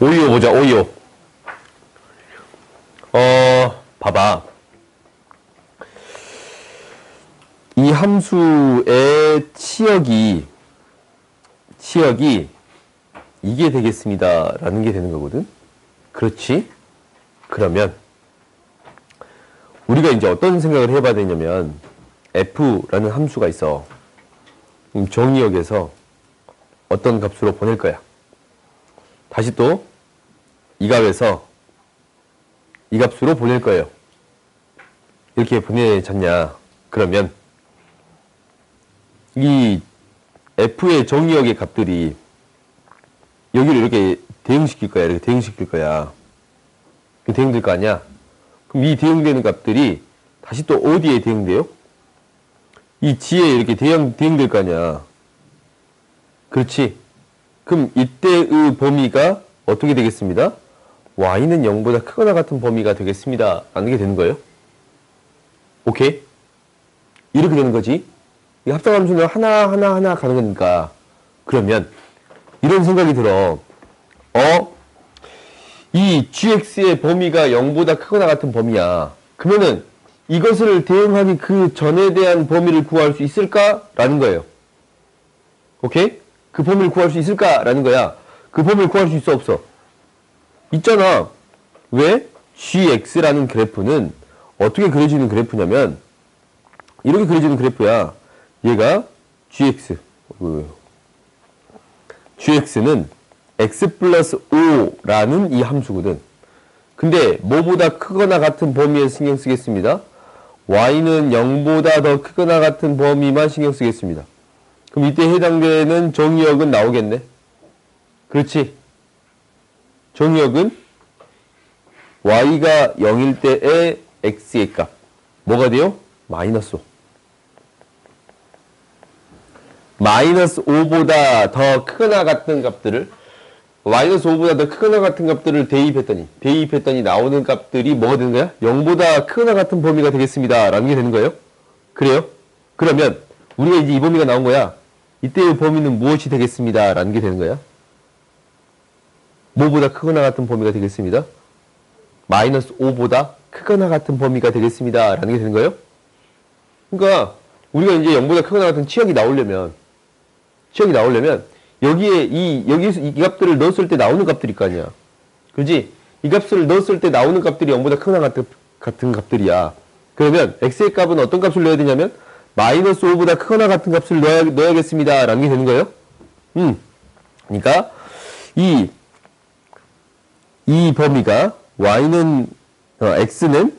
오이오 보자, 오이오. 봐봐. 이 함수의 치역이 이게 되겠습니다. 라는 게 되는 거거든. 그렇지? 그러면 우리가 이제 어떤 생각을 해봐야 되냐면 f라는 함수가 있어. 정의역에서 어떤 값으로 보낼 거야. 다시 또 이 값에서 이 값으로 보낼 거예요. 이렇게 보내졌냐? 그러면 이 f의 정의역의 값들이 여기를 이렇게 대응시킬 거야. 이렇게 대응시킬 거야. 대응될 거 아니야? 그럼 이 대응되는 값들이 다시 또 어디에 대응돼요? 이 g에 이렇게 대응될 거 아니야. 그렇지? 그럼 이때의 범위가 어떻게 되겠습니다? y는 0보다 크거나 같은 범위가 되겠습니다. 라는 게 되는 거예요. 오케이? 이렇게 되는 거지. 이 합성함수는 하나 가는 거니까. 그러면 이런 생각이 들어. 이 gx의 범위가 0보다 크거나 같은 범위야. 그러면은 이것을 대응하기 그 전에 대한 범위를 구할 수 있을까? 라는 거예요. 오케이? 그 범위를 구할 수 있을까? 라는 거야. 그 범위를 구할 수 있어, 없어? 있잖아. 왜? gx라는 그래프는 어떻게 그려지는 그래프냐면 이렇게 그려지는 그래프야. 얘가 gx는 x 플러스 5라는 이 함수거든. 근데 뭐보다 크거나 같은 범위에 신경 쓰겠습니다. y는 0보다 더 크거나 같은 범위만 신경 쓰겠습니다. 그럼 이때 해당되는 정의역은 나오겠네. 그렇지? 정의역은 y가 0일 때의 x의 값. 뭐가 돼요? 마이너스 5. 마이너스 5보다 더 크거나 같은 값들을 마이너스 5보다 더 크거나 같은 값들을 대입했더니 나오는 값들이 뭐가 되는 거야? 0보다 크거나 같은 범위가 되겠습니다. 라는 게 되는 거예요. 그래요? 그러면 우리가 이제 이 범위가 나온 거야. 이때의 범위는 무엇이 되겠습니다. 라는 게 되는 거야. 뭐보다 크거나 같은 범위가 되겠습니다. 마이너스 5보다 크거나 같은 범위가 되겠습니다. 라는 게 되는 거예요. 그러니까 우리가 이제 0보다 크거나 같은 치역이 나오려면 여기에 여기서 이 값들을 넣었을 때 나오는 값들일 거 아니야. 그지? 이 값을 넣었을 때 나오는 값들이 0보다 크거나 같은 값들이야. 그러면 x의 값은 어떤 값을 넣어야 되냐면 마이너스 5보다 크거나 같은 값을 넣어야겠습니다. 라는 게 되는 거예요. 그러니까 이 범위가 x는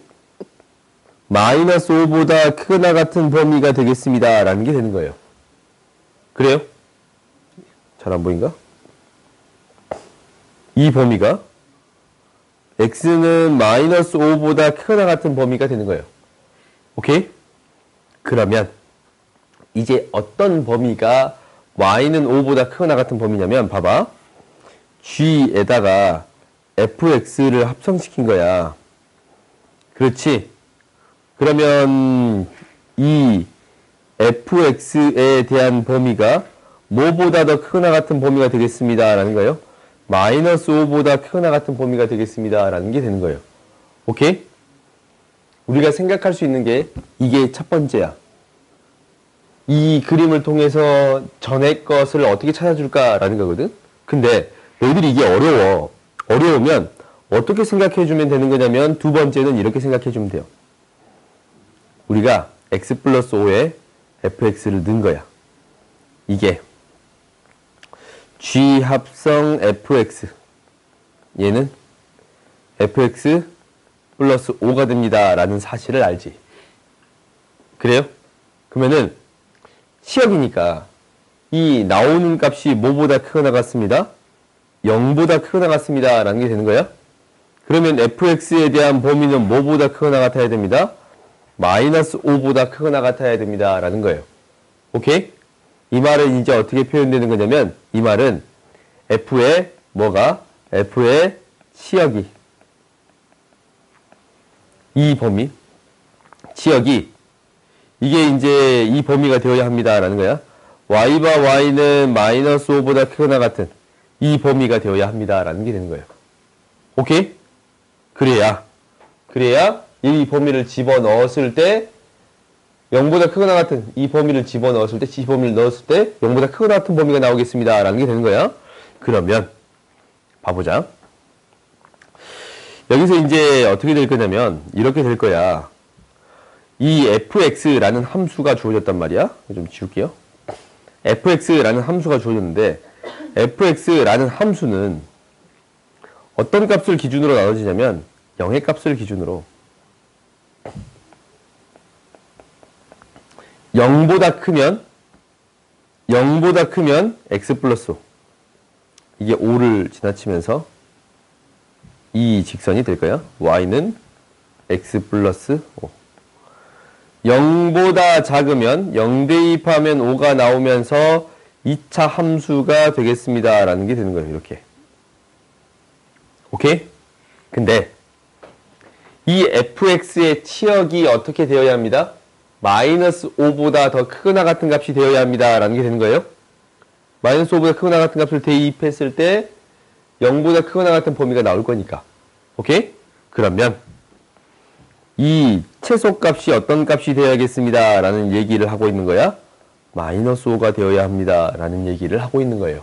마이너스 5보다 크거나 같은 범위가 되겠습니다. 라는 게 되는 거예요. 그래요? 잘 안 보인가? 이 범위가 x는 마이너스 5보다 크거나 같은 범위가 되는 거예요. 오케이? 그러면 이제 어떤 범위가 y는 5보다 크거나 같은 범위냐면 봐봐. g에다가 fx를 합성시킨 거야. 그렇지? 그러면 이 fx에 대한 범위가 뭐보다 더 크거나 같은 범위가 되겠습니다. 라는 거예요. 마이너스 5보다 크거나 같은 범위가 되겠습니다. 라는 게 되는 거예요. 오케이? 우리가 생각할 수 있는 게 이게 첫 번째야. 이 그림을 통해서 전의 것을 어떻게 찾아줄까? 라는 거거든. 근데 너희들이 이게 어려우면 어떻게 생각해주면 되는 거냐면 두 번째는 이렇게 생각해주면 돼요. 우리가 x 플러스 5에 fx를 넣은 거야. 이게 g 합성 fx 얘는 fx 플러스 5가 됩니다. 라는 사실을 알지. 그래요? 그러면은 치역이니까 이 나오는 값이 뭐보다 크거나 같습니다. 0보다 크거나 같습니다. 라는 게 되는 거야. 그러면 fx에 대한 범위는 뭐보다 크거나 같아야 됩니다. 마이너스 5보다 크거나 같아야 됩니다. 라는 거예요. 오케이? 이 말은 이제 어떻게 표현되는 거냐면 이 말은 f의 f의 치역이 이 범위 치역이 이게 이제 이 범위가 되어야 합니다. 라는 거야. y와 y는 마이너스 5보다 크거나 같은 이 범위가 되어야 합니다라는 게 되는 거예요. 오케이? 그래야 이 범위를 집어넣었을 때 0보다 크거나 같은 이 범위를 집어넣었을 때 이 범위를 넣었을 때 0보다 크거나 같은 범위가 나오겠습니다라는 게 되는 거야. 그러면 봐보자. 여기서 이제 어떻게 될 거냐면 이렇게 될 거야. 이 fx라는 함수가 주어졌단 말이야. 좀 지울게요. fx라는 함수가 주어졌는데 fx라는 함수는 어떤 값을 기준으로 나눠지냐면 0의 값을 기준으로 0보다 크면 x 플러스 5 이게 5를 지나치면서 이 직선이 될 거야. y는 x 플러스 5 0보다 작으면 0 대입하면 5가 나오면서 2차 함수가 되겠습니다 라는 게 되는 거예요. 이렇게. 오케이? 근데 이 fx의 치역이 어떻게 되어야 합니다? 마이너스 5보다 더 크거나 같은 값이 되어야 합니다 라는 게 되는 거예요. 마이너스 5보다 크거나 같은 값을 대입했을 때 0보다 크거나 같은 범위가 나올 거니까. 오케이? 그러면 이 최소값이 어떤 값이 되어야겠습니다 라는 얘기를 하고 있는 거야. 마이너스 5가 되어야 합니다 라는 얘기를 하고 있는 거예요.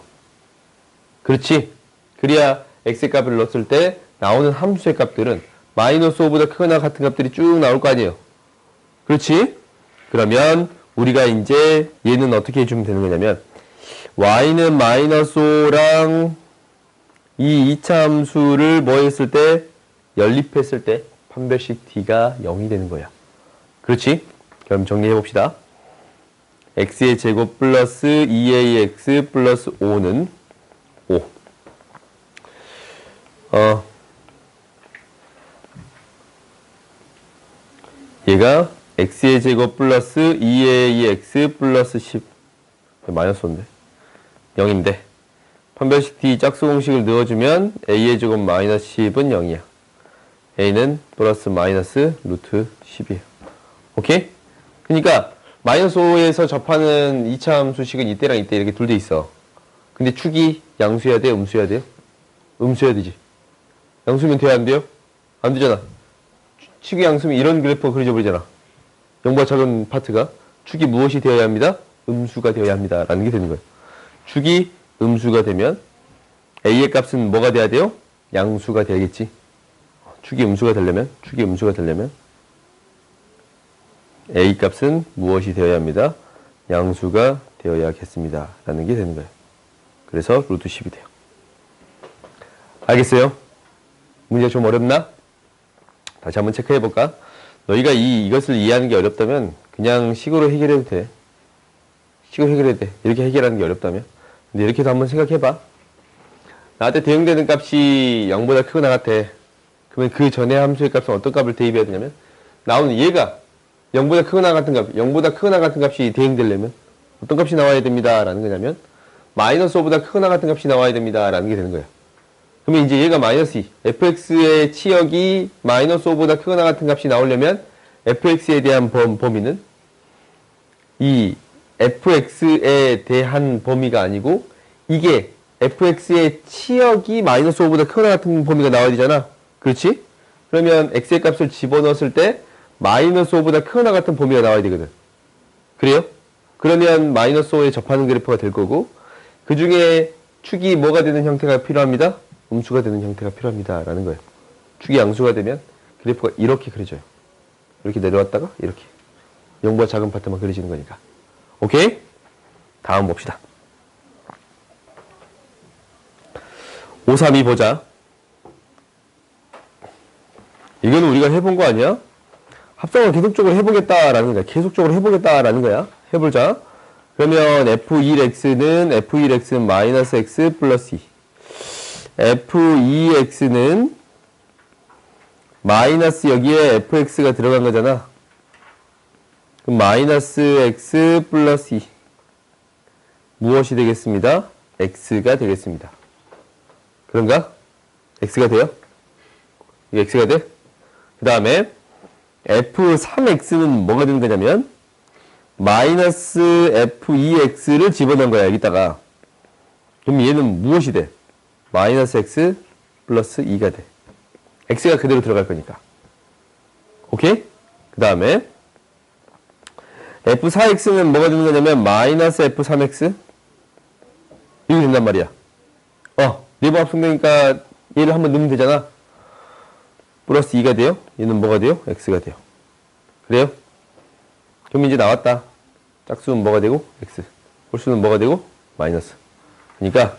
그렇지? 그래야 x의 값을 넣었을 때 나오는 함수의 값들은 마이너스 5보다 크거나 같은 값들이 쭉 나올 거 아니에요. 그렇지? 그러면 우리가 이제 얘는 어떻게 해주면 되는 거냐면 y는 마이너스 5랑 이 2차 함수를 뭐 했을 때 연립했을 때 판별식 t가 0이 되는 거야. 그렇지? 그럼 정리해 봅시다. x의 제곱 플러스 2ax 플러스 5는 5. 얘가 x의 제곱 플러스 2ax 플러스 10 마이너스 5인데 0인데 판별식 t 짝수 공식을 넣어주면 a의 제곱 마이너스 10은 0이야. a는 플러스 마이너스 루트 10이에요. 오케이? 그러니까 마이너스 5에서 접하는 2차 함수식은 이때랑 이때 이렇게 둘 돼 있어. 근데 축이 양수여야 돼? 음수여야 돼요? 음수여야 되지. 양수면 돼야 안 돼요? 안 되잖아. 축이 양수면 이런 그래프가 그려져 버리잖아. 0보다 작은 파트가 축이 무엇이 되어야 합니다? 음수가 되어야 합니다 라는 게 되는 거예요. 축이 음수가 되면 a의 값은 뭐가 돼야 돼요? 양수가 돼야겠지. 축이 음수가 되려면 a 값은 무엇이 되어야 합니다? 양수가 되어야겠습니다 라는 게 되는 거예요. 그래서 루트 10이 돼요. 알겠어요? 문제가 좀 어렵나? 다시 한번 체크해 볼까? 너희가 이것을 이해하는 게 어렵다면 그냥 식으로 해결해도 돼. 이렇게 해결하는 게 어렵다면. 근데 이렇게도 한번 생각해 봐. 나한테 대응되는 값이 0보다 크거나 같아. 그러면 그 전에 함수의 값은 어떤 값을 대입해야 되냐면 나오는 얘가 0보다 크거나 같은 값이 대응되려면 어떤 값이 나와야 됩니다 라는 거냐면 마이너스 5보다 크거나 같은 값이 나와야 됩니다 라는 게 되는 거예요. 그러면 이제 얘가 마이너스 2, fx의 치역이 마이너스 5보다 크거나 같은 값이 나오려면 fx에 대한 범위는 이 fx에 대한 범위가 아니고 이게 fx의 치역이 마이너스 5보다 크거나 같은 범위가 나와야 되잖아. 그렇지? 그러면 x의 값을 집어넣었을 때 마이너스 5보다 크거나 같은 범위가 나와야 되거든. 그래요? 그러면 마이너스 5에 접하는 그래프가 될 거고 그 중에 축이 뭐가 되는 형태가 필요합니다? 음수가 되는 형태가 필요합니다 라는 거예요. 축이 양수가 되면 그래프가 이렇게 그려져요. 이렇게 내려왔다가 이렇게 0보다 작은 파트만 그려지는 거니까. 오케이? 다음 봅시다. 532 보자. 이거는 우리가 해본 거 아니야? 합성을 계속적으로 해보겠다라는 거야. 계속적으로 해보겠다라는 거야. 해보자. 그러면 F1x는 마이너스 x 플러스 2. F2x는 마이너스 여기에 fx가 들어간 거잖아. 그럼 마이너스 x 플러스 2. 무엇이 되겠습니다? x가 되겠습니다. 그런가? x가 돼요? 이게 x가 돼? 그 다음에 f3x는 뭐가 되는 거냐면 마이너스 f2x를 집어넣은 거야 여기다가. 그럼 얘는 무엇이 돼? 마이너스 x 플러스 2가 돼. x가 그대로 들어갈 거니까. 오케이? 그 다음에 f4x는 뭐가 되는 거냐면 마이너스 f3x 이렇게 된단 말이야. 네번 합성되니까 얘를 한번 넣으면 되잖아. 플러스 2가 돼요. 얘는 뭐가 돼요? x가 돼요. 그래요? 그럼 이제 나왔다. 짝수는 뭐가 되고? x. 홀수는 뭐가 되고? 마이너스. 그러니까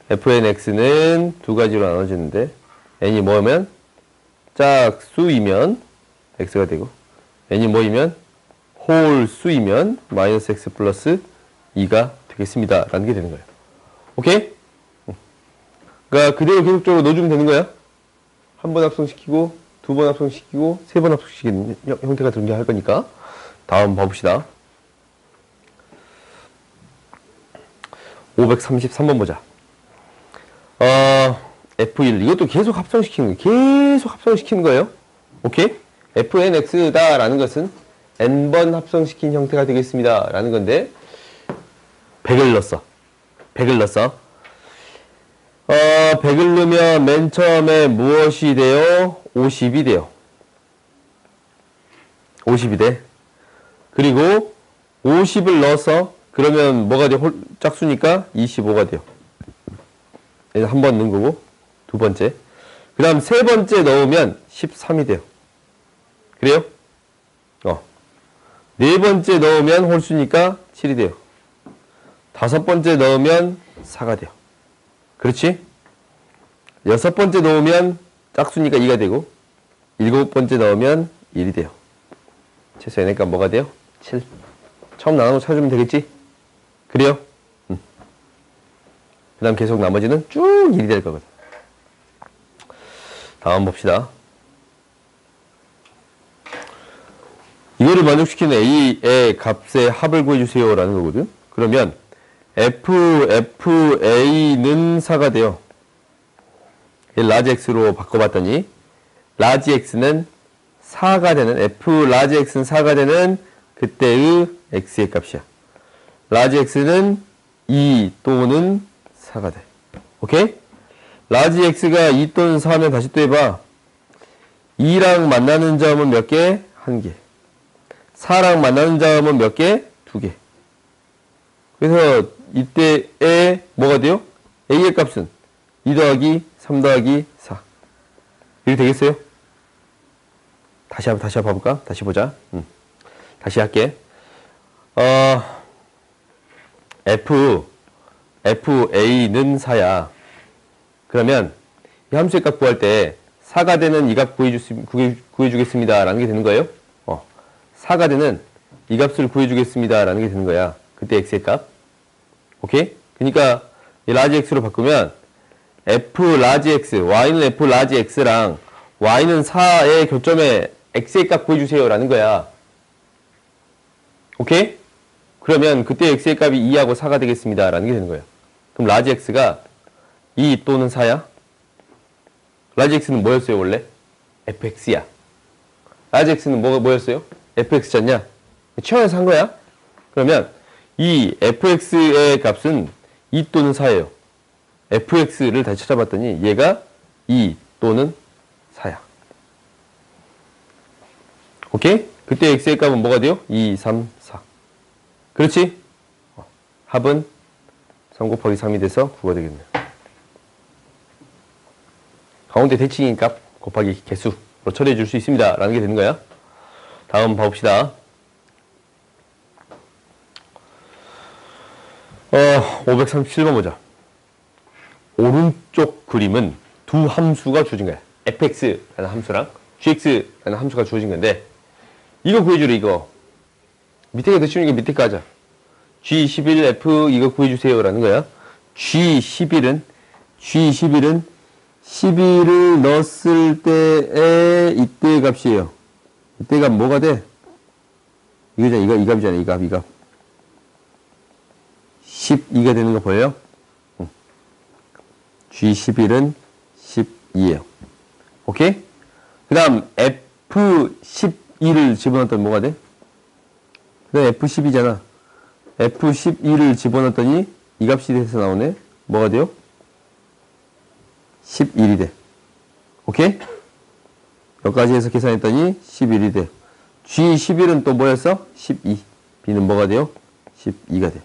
fnx는 두 가지로 나눠지는데 n이 뭐면 짝수이면 x가 되고 n이 뭐이면 홀수이면 마이너스 x 플러스 2가 되겠습니다. 라는 게 되는 거예요. 오케이? 그러니까 그대로 계속적으로 넣어주면 되는 거야. 한 번 합성시키고 두 번 합성시키고 세 번 합성시키는 형태가 등장할 거니까. 다음 봐봅시다. 533번 보자. F1 이것도 계속 합성시키는 거예요. 계속 합성시키는 거예요. 오케이? fnx다 라는 것은 n번 합성시킨 형태가 되겠습니다 라는 건데 100을 넣었어. 100을 넣었어. 100을 넣으면 맨 처음에 무엇이 돼요? 50이 돼요. 50이 돼. 그리고 50을 넣어서 그러면 뭐가 돼? 짝수니까 25가 돼요. 한 번 넣은 거고 두 번째. 그 다음 세 번째 넣으면 13이 돼요. 그래요? 네 번째 넣으면 홀수니까 7이 돼요. 다섯 번째 넣으면 4가 돼요. 그렇지? 여섯 번째 넣으면 짝수니까 2가 되고 일곱 번째 넣으면 1이 돼요. 최소 n니까 뭐가 돼요? 7. 처음 나누고 찾으면 되겠지? 그래요? 그 다음 계속 나머지는 쭉 1이 될 거거든. 다음 봅시다. 이거를 만족시키는 a의 값의 합을 구해주세요 라는 거거든. 그러면 fa는 4가 돼요. 라지 x로 바꿔봤더니 라지 x는 4가 되는 라지 x는 4가 되는 그때의 x의 값이야. 라지 x는 2 또는 4가 돼. 오케이? 라지 x가 2 또는 4면 다시 또 해봐. 2랑 만나는 점은 몇 개? 1개. 4랑 만나는 점은 몇 개? 2개. 그래서 이때에 뭐가 돼요? a의 값은 2 더하기 3 더하기 4. 이렇게 되겠어요? 다시 한번 봐볼까? 다시 보자. 다시 할게. fa는 4야. 그러면 이 함수의 값 구할 때 4가 되는 이 값 구해주겠습니다. 라는 게 되는 거예요. 4가 되는 이 값을 구해주겠습니다. 라는 게 되는 거야. 그때 x의 값. 오케이? 그러니까 이 라지 x로 바꾸면 f 라지 x, y는 f 라지 x랑 y는 4의 교점에 x의 값 구해주세요. 라는 거야. 오케이? 그러면 그때 x의 값이 2하고 4가 되겠습니다. 라는 게 되는 거예요. 그럼 라지 x가 2 또는 4야? 라지 x는 뭐였어요, 원래? fx야. 라지 x는 뭐였어요? fx잖냐? 취향에서 한 거야? 그러면 이 fx의 값은 2 또는 4예요. fx를 다시 찾아봤더니 얘가 2 또는 4야. 오케이? 그때 x의 값은 뭐가 돼요? 2, 3, 4. 그렇지? 합은 3 곱하기 3이 돼서 9가 되겠네요. 가운데 대칭인 값 곱하기 개수로 처리해 줄 수 있습니다. 라는 게 되는 거야. 다음 봐봅시다. 537번 보자. 오른쪽 그림은 두 함수가 주어진 거야. fx라는 함수랑 gx라는 함수가 주어진 건데 이거 구해주래. 이거 밑에가 더 쉬우니까 밑에 거 하자. g11f 이거 구해주세요 라는 거야. g11은 11을 넣었을 때의 이때의 값이에요. 이때 값 뭐가 돼? 이거잖아. 이 값이잖아. 이 값. 12가 되는 거 보여요? G11은 12예요. 오케이? 그 다음 F12를 집어넣었더니 뭐가 돼? 그 다음 F12잖아. F12를 집어넣었더니 이 값이 돼서 나오네. 뭐가 돼요? 11이 돼. 오케이? 여기까지 해서 계산했더니 11이 돼. G11은 또 뭐였어? 12. B는 뭐가 돼요? 12가 돼.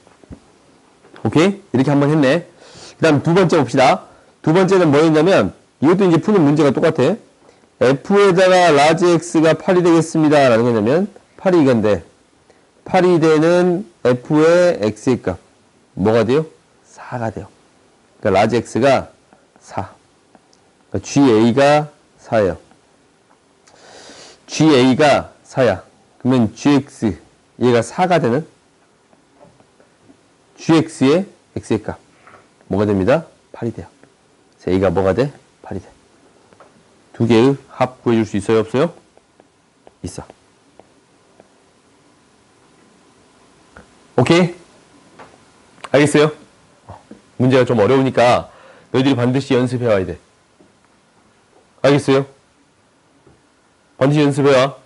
오케이? 이렇게 한번 했네. 그 다음 두 번째 봅시다. 두 번째는 뭐였냐면, 이것도 이제 푸는 문제가 똑같아. F에다가 라지 X가 8이 되겠습니다. 라는 거냐면, 8이 이건데, 8이 되는 F의 X의 값. 뭐가 돼요? 4가 돼요. 그러니까 라지 X가 4. 그러니까 GA가 4예요. GA가 4야. 그러면 GX, 얘가 4가 되는 GX의 X의 값. 뭐가 됩니다? 8이 돼요. 그래서 A가 뭐가 돼? 8이 돼. 두 개의 합 구해줄 수 있어요? 없어요? 있어. 오케이? 알겠어요? 문제가 좀 어려우니까 너희들이 반드시 연습해 와야 돼. 알겠어요? 반드시 연습해 와.